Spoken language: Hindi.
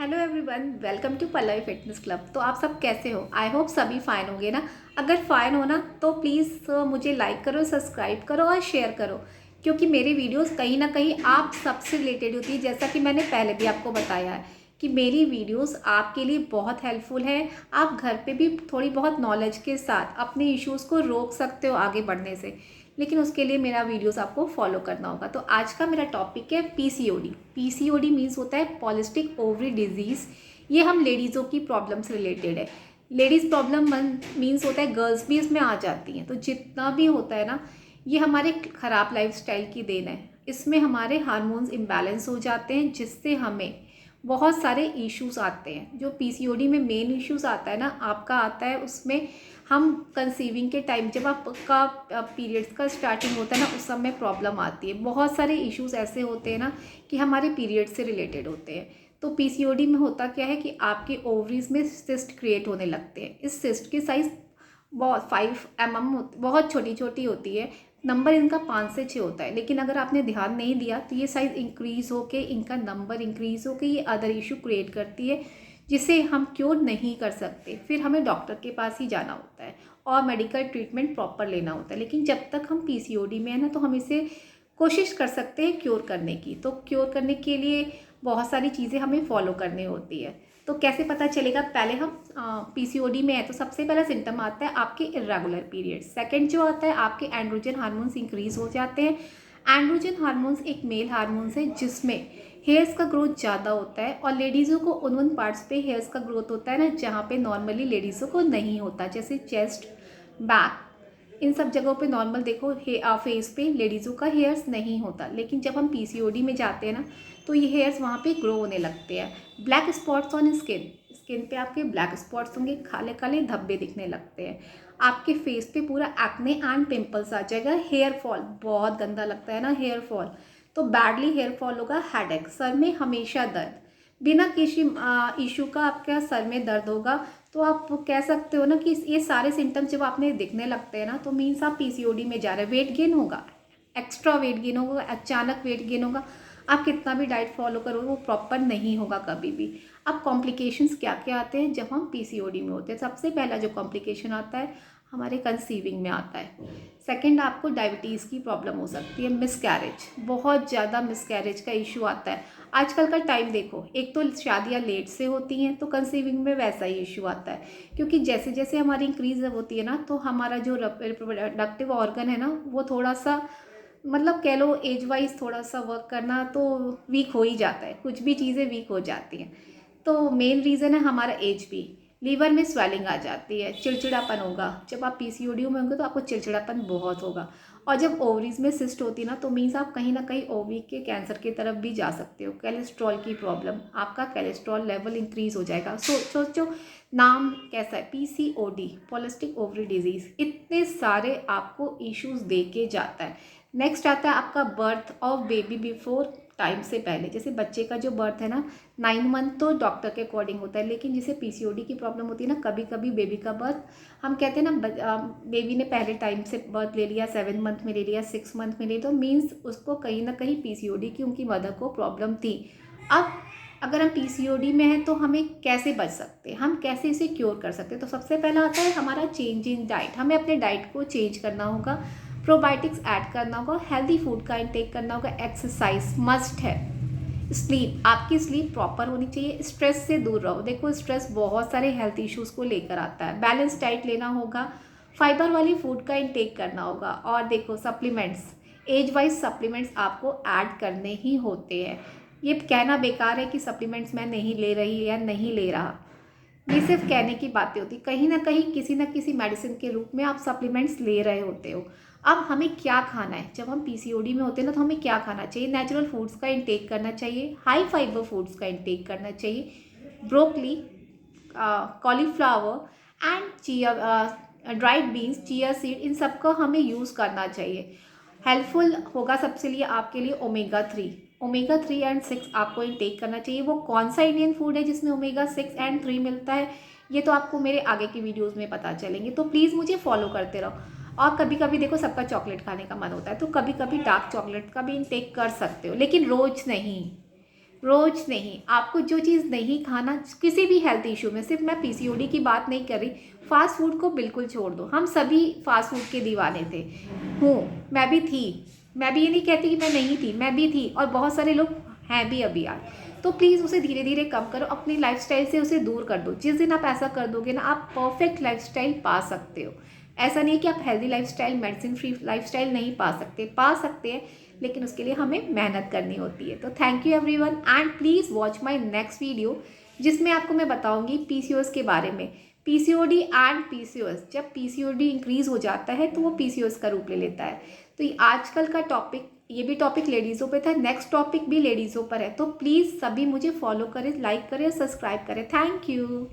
Hello everyone, welcome to Pallavi fitness club. तो आप सब कैसे हो? आई होप सभी फाइन होंगे ना। अगर फाइन हो ना तो प्लीज़ मुझे लाइक करो, सब्सक्राइब करो और शेयर करो, क्योंकि मेरी वीडियोस कहीं ना कहीं आप सबसे रिलेटेड होती है। जैसा कि मैंने पहले भी आपको बताया है कि मेरी वीडियोस आपके लिए बहुत हेल्पफुल है। आप घर पे भी थोड़ी बहुत नॉलेज के साथ अपने इश्यूज़ को रोक सकते हो आगे बढ़ने से, लेकिन उसके लिए मेरा वीडियोस आपको फॉलो करना होगा। तो आज का मेरा टॉपिक है पीसीओडी। पीसीओडी मीन्स होता है पॉलिस्टिक ओवरी डिजीज़। ये हम लेडीज़ों की प्रॉब्लम से रिलेटेड है। लेडीज़ प्रॉब्लम मीन्स होता है गर्ल्स भी इसमें आ जाती हैं। तो जितना भी होता है ना, ये हमारे ख़राब लाइफस्टाइल की देन है। इसमें हमारे हार्मोन्स इम्बैलेंस हो जाते हैं, जिससे हमें बहुत सारे इश्यूज आते हैं। जो पीसीओडी में मेन इश्यूज आता है ना, आपका आता है उसमें हम कंसीविंग के टाइम जब आपका पीरियड्स का स्टार्टिंग होता है ना, उस समय प्रॉब्लम आती है। बहुत सारे इश्यूज ऐसे होते हैं ना कि हमारे पीरियड से रिलेटेड होते हैं। तो पीसीओडी में होता क्या है कि आपके ओवरीज में सिस्ट क्रिएट होने लगते हैं। इस सिस्ट की साइज़ बहुत 5 mm बहुत छोटी छोटी होती है। नंबर इनका 5 से 6 होता है, लेकिन अगर आपने ध्यान नहीं दिया तो ये साइज़ इंक्रीज़ होके, इनका नंबर इंक्रीज़ होके ये अदर इशू क्रिएट करती है, जिसे हम क्योर नहीं कर सकते। फिर हमें डॉक्टर के पास ही जाना होता है और मेडिकल ट्रीटमेंट प्रॉपर लेना होता है। लेकिन जब तक हम पीसीओडी में है ना, तो हम इसे कोशिश कर सकते हैं क्योर करने की। तो क्योर करने के लिए बहुत सारी चीज़ें हमें फॉलो करनी होती है। तो कैसे पता चलेगा? पहले हम पीसीओडी में है तो सबसे पहला सिम्टम आता है आपके इरेगुलर पीरियड। सेकंड जो आता है, आपके एंड्रोजन हार्मोन्स इंक्रीज हो जाते हैं। एंड्रोजन हार्मोन्स एक मेल हार्मोन्स है जिसमें हेयर्स का ग्रोथ ज़्यादा होता है, और लेडीज़ों को उन पार्ट्स पे हेयर्स का ग्रोथ होता है ना जहाँ पे नॉर्मली लेडीज़ों को नहीं होता, जैसे चेस्ट, बैक, इन सब जगहों पे नॉर्मल देखो फेस पे लेडीज़ों का हेयर्स नहीं होता। लेकिन जब हम पीसीओडी में जाते हैं ना, तो ये हेयर्स वहाँ पे ग्रो होने लगते हैं। Black spots on skin, skin पे आपके ब्लैक स्पॉट्स होंगे, काले काले धब्बे दिखने लगते हैं। आपके फेस पे पूरा एक्ने एंड पिंपल्स आ जाएगा। हेयर फॉल, बहुत गंदा लगता है ना हेयर फॉल, तो बैडली हेयर फॉल होगा। हेडेक, सर में हमेशा दर्द, बिना किसी इशू का आपका सर में दर्द होगा। तो आप कह सकते हो ना कि ये सारे सिम्टम्स जब आपने दिखने लगते हैं ना, तो मीन्स आप पीसीओडी में जा रहे हैं। वेट गेन होगा, एक्स्ट्रा वेट गेन होगा, अचानक वेट गेन होगा। आप कितना भी डाइट फॉलो करो वो प्रॉपर नहीं होगा कभी भी। अब कॉम्प्लिकेशंस क्या क्या आते हैं जब हम पीसीओडी में होते हैं? सबसे पहला जो कॉम्प्लिकेशन आता है हमारे कंसीविंग में आता है। सेकंड, आपको डायबिटीज़ की प्रॉब्लम हो सकती है। मिसकैरेज, बहुत ज़्यादा मिसकैरेज का इशू आता है। आजकल का टाइम देखो, एक तो शादियाँ लेट से होती हैं, तो कंसीविंग में वैसा ही इशू आता है। क्योंकि जैसे जैसे हमारी इंक्रीज होती है ना, तो हमारा जो रिप्रोडक्टिव ऑर्गन है ना, वो थोड़ा सा, मतलब कह लो एज वाइज थोड़ा सा वर्क करना तो वीक हो ही जाता है। कुछ भी चीज़ें वीक हो जाती हैं। तो मेन रीज़न है हमारा एज भी। लीवर में स्वेलिंग आ जाती है, चिड़चिड़ापन होगा। जब आप पीसीओडी में होंगे तो आपको चिड़चिड़ापन बहुत होगा। और जब ओवरीज में सिस्ट होती है ना, तो मीन्स आप कहीं ना कहीं ओवरी के कैंसर की तरफ भी जा सकते हो। कोलेस्ट्रॉल की प्रॉब्लम, आपका कोलेस्ट्रॉल लेवल इंक्रीज हो जाएगा। सोचो नाम कैसा है, पीसीओडी, पॉलिस्टिक ओवरी डिजीज, इतने सारे आपको इश्यूज दे के जाता है। नेक्स्ट आता है आपका birth of baby before time से पहले। जैसे बच्चे का जो बर्थ है ना, 9 मंथ तो डॉक्टर के अकॉर्डिंग होता है, लेकिन जिसे पीसीओडी की प्रॉब्लम होती है ना, कभी कभी बेबी का बर्थ, हम कहते हैं ना बेबी ने पहले टाइम से बर्थ ले लिया, 7 मंथ में ले लिया, 6 मंथ में ले, तो मीन्स उसको कहीं ना कहीं पीसीओडी की उनकी मदर को प्रॉब्लम थी। अब अगर हम पीसीओडी में हैं तो हमें कैसे बच सकते हैं, हम कैसे इसे क्योर कर सकते हैं? तो सबसे पहला आता है हमारा चेंज इन डाइट। हमें अपने डाइट को चेंज करना होगा, प्रोबायोटिक्स ऐड करना होगा, हेल्दी फूड का इंटेक करना होगा, एक्सरसाइज मस्ट है। स्लीप, आपकी स्लीप प्रॉपर होनी चाहिए। स्ट्रेस से दूर रहो। देखो स्ट्रेस बहुत सारे हेल्थ इश्यूज को लेकर आता है। बैलेंस डाइट लेना होगा, फाइबर वाली फूड का इंटेक करना होगा। और देखो सप्लीमेंट्स, एज वाइज सप्लीमेंट्स आपको ऐड करने ही होते हैं। ये कहना बेकार है कि सप्लीमेंट्स मैं नहीं ले रही या नहीं ले रहा, ये सिर्फ कहने की बातें होती। कहीं ना कहीं किसी न किसी मेडिसिन के रूप में आप सप्लीमेंट्स ले रहे होते हो। अब हमें क्या खाना है? जब हम पीसीओडी में होते हैं ना, तो हमें क्या खाना चाहिए? नेचुरल फूड्स का इंटेक करना चाहिए, हाई फाइबर फूड्स का इंटेक करना चाहिए। Broccoli, cauliflower and chia, dried beans, chia seed, इन सब का हमें यूज़ करना चाहिए। हेल्पफुल होगा सबसे लिए आपके लिए ओमेगा 3। ओमेगा 3 एंड 6 आपको इंटेक करना चाहिए। वो कौन सा इंडियन फूड है जिसमें ओमेगा 6 एंड 3 मिलता है, ये तो आपको मेरे आगे की वीडियोस में पता चलेंगे। तो प्लीज़ मुझे फॉलो करते रहो। और कभी कभी देखो सबका चॉकलेट खाने का मन होता है, तो कभी कभी डार्क चॉकलेट का भी इंटेक कर सकते हो, लेकिन रोज नहीं। रोज नहीं, आपको जो चीज़ नहीं खाना किसी भी हेल्थ इशू में, सिर्फ मैं पीसीओडी की बात नहीं कर रही, फास्ट फूड को बिल्कुल छोड़ दो। हम सभी फास्ट फूड के दीवाने थे, मैं भी थी, मैं भी ये नहीं कहती कि मैं नहीं थी, मैं भी थी, और बहुत सारे लोग हैं भी अभी यार। तो प्लीज़ उसे धीरे धीरे कम करो, अपनी लाइफस्टाइल से उसे दूर कर दो। जिस दिन आप ऐसा कर दोगे ना, आप परफेक्ट लाइफस्टाइल पा सकते हो। ऐसा नहीं है कि आप healthy lifestyle, medicine free lifestyle नहीं पा सकते हैं, लेकिन उसके लिए हमें मेहनत करनी होती है। तो thank you everyone, and please watch my next video, जिसमें आपको मैं बताऊंगी पीसीओएस के बारे में। पीसीओडी एंड पीसीओएस, जब पीसीओडी इंक्रीज हो जाता है तो वो पीसीओएस का रूप ले लेता है। तो ये आजकल का टॉपिक, ये भी टॉपिक लेडीज़ों पे था, नेक्स्ट टॉपिक भी लेडीज़ों पर है। तो प्लीज़ सभी मुझे फॉलो करें, लाइक करें, सब्सक्राइब करें। Thank you.